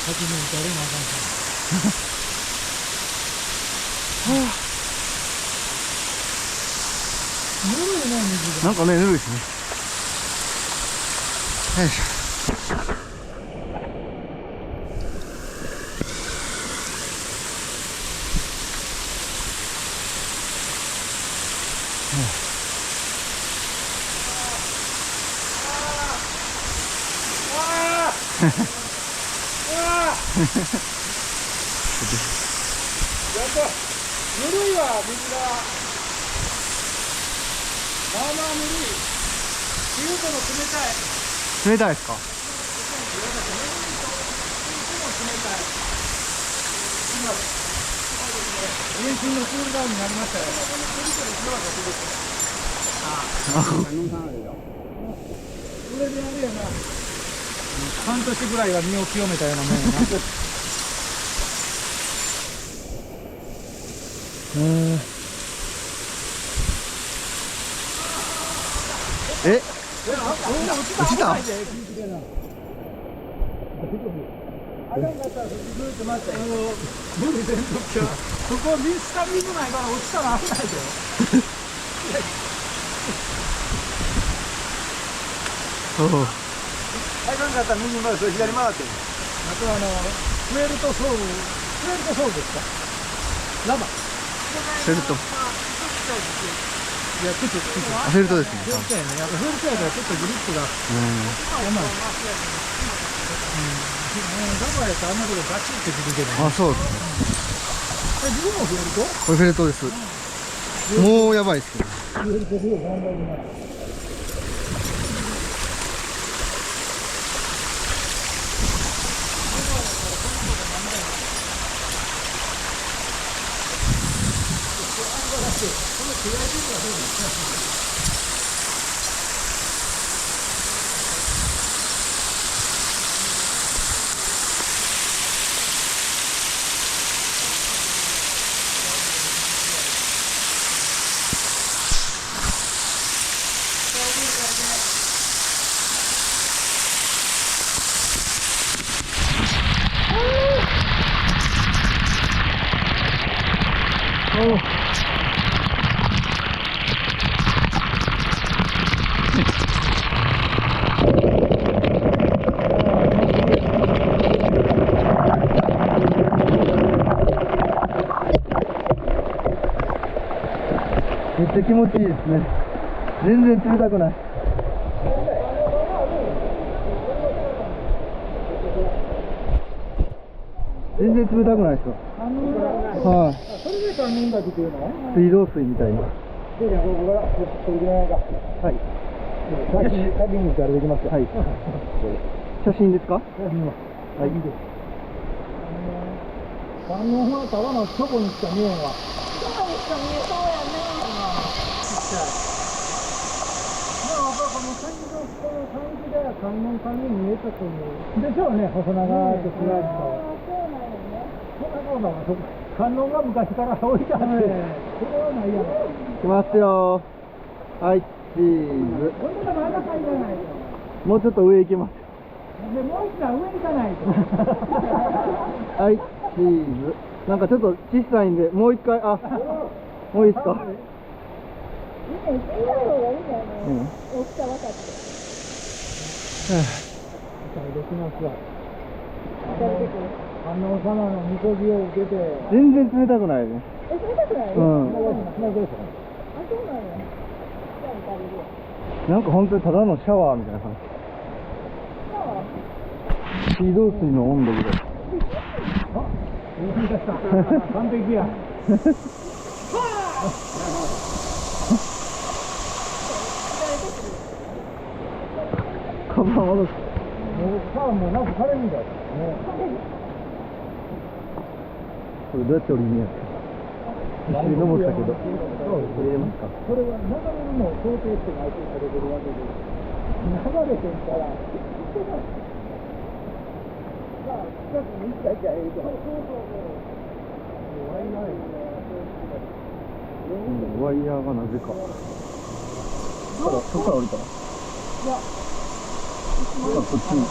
先に打たれなあかんから。はあ。ぬるいね、水が。なんかね、ぬるいですね。よいしょ。やっぱぬるいわ、水が。まあまあぬるい。冬との冷たい。冷たいですか？全身のクールダウンになりましたよ。これであれやな。半年ぐらいは身を清めたようなもんやな。え？落ちた？あかんかったらずっと待って。無理全部今日。そこ水下水ないから落ちたら危ないで。おお。あかんかったら右回って左回って。あとフェルトソール、フェルトソールですか？ラバー。フェルト。いや、ちょっと、フェルトですね。フェルトやね。やっぱフェルトやからちょっとグリップが。ラバーやったらあんなとこガチってくるけど。あ、そうですね。自分もフェルト？これフェルトです。もうやばいですけど。フェルトで頑張ります。めっちゃ気持ちいいですね。全然冷たくない。全然冷たくないですよ。はい。それで三人だけっていうの？水道水みたいな。はい。先に行ったらできますよ。はい。写真ですか？はい。いいです。観音はただのチョコにしか見えんわ。チョコにしか見えそうやね。ちっちゃい。まあ、この先のこの感じでは観音さんに見えたと思う。でしょうね、細長くすらっと。そうなんよね。そんなことは観音が昔から置いてあって、それはないやろ。いきますよ。はい、チーズ。これまだ入らないと。もうちょっと上行きます。で、もう一段上行かないと。はい、チーズ。なんかちょっと小さいんで、もう一回、あ、もういいですか？小さい方がいいんだよね。大きさ分かって。できますわ。観音様のみこぎを受けて。全然冷たくないね。冷たくない？うん。あ、そうなんや。なんか本当にただのシャワーみたいな感じ。水道水の温度ぐらい。あ、思い出した。完璧や。カバン下ろす。もうさあもうなんか枯れるんだよ。これどうやって降りるんやっけ？一緒に登ったけど。入れますか？これは流れるのを想定してないとされてるわけで、流れてるから、まあ、近くに行ったじゃええと。ワイヤーがなぜか。そこから降りたの？いや、こっちに。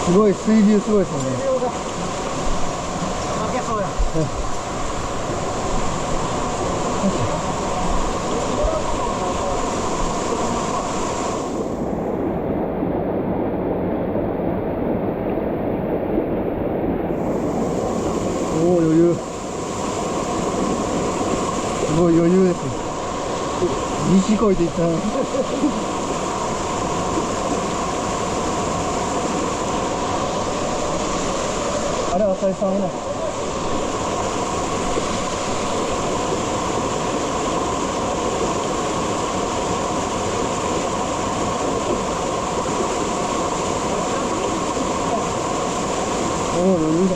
すごい、水流すごいですよね。負けそうや。すごい余裕ですね。西こいていったの。あれ浅井さんね。おお、余裕だ。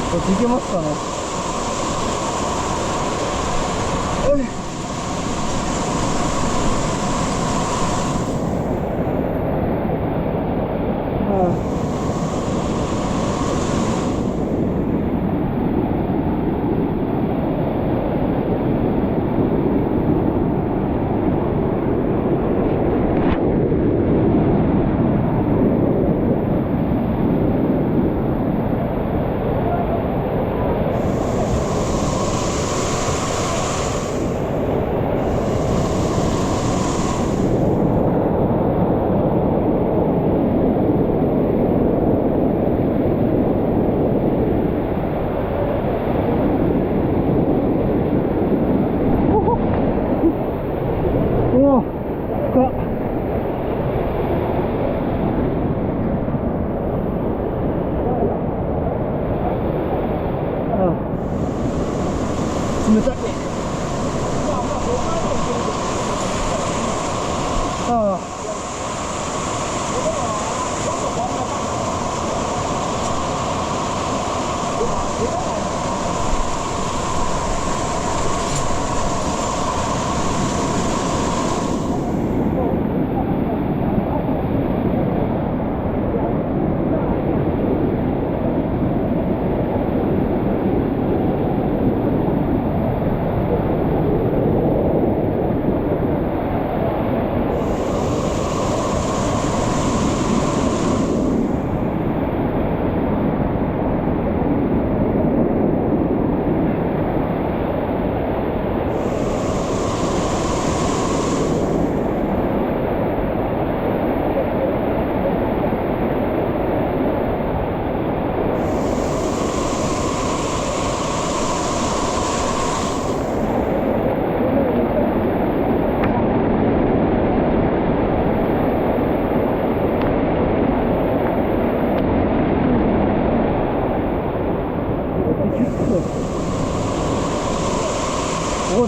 こっち行けますかね。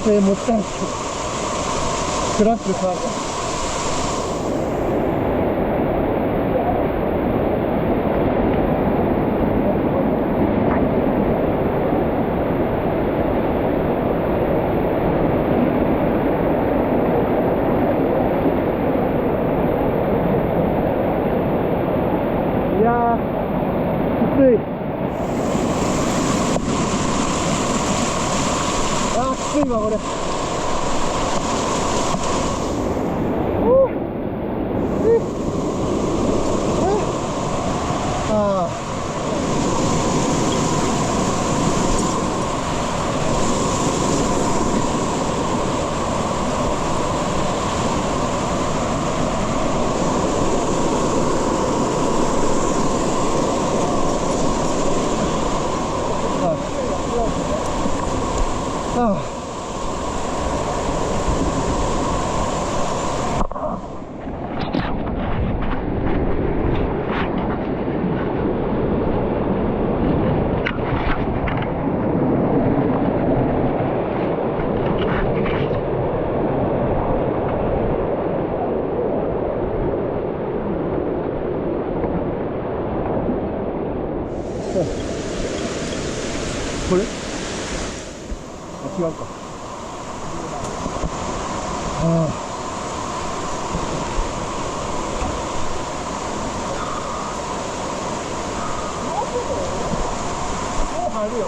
性持ったんですよ。クラッシュさ。いやー、きつい。あー、きついわ、これ。ああ。ああ。これ？あ、違うか。ああ。もう入るよ。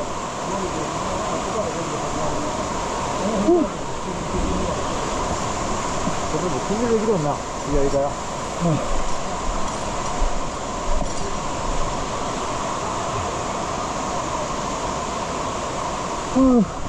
これも崩れてきるな、左から。うん。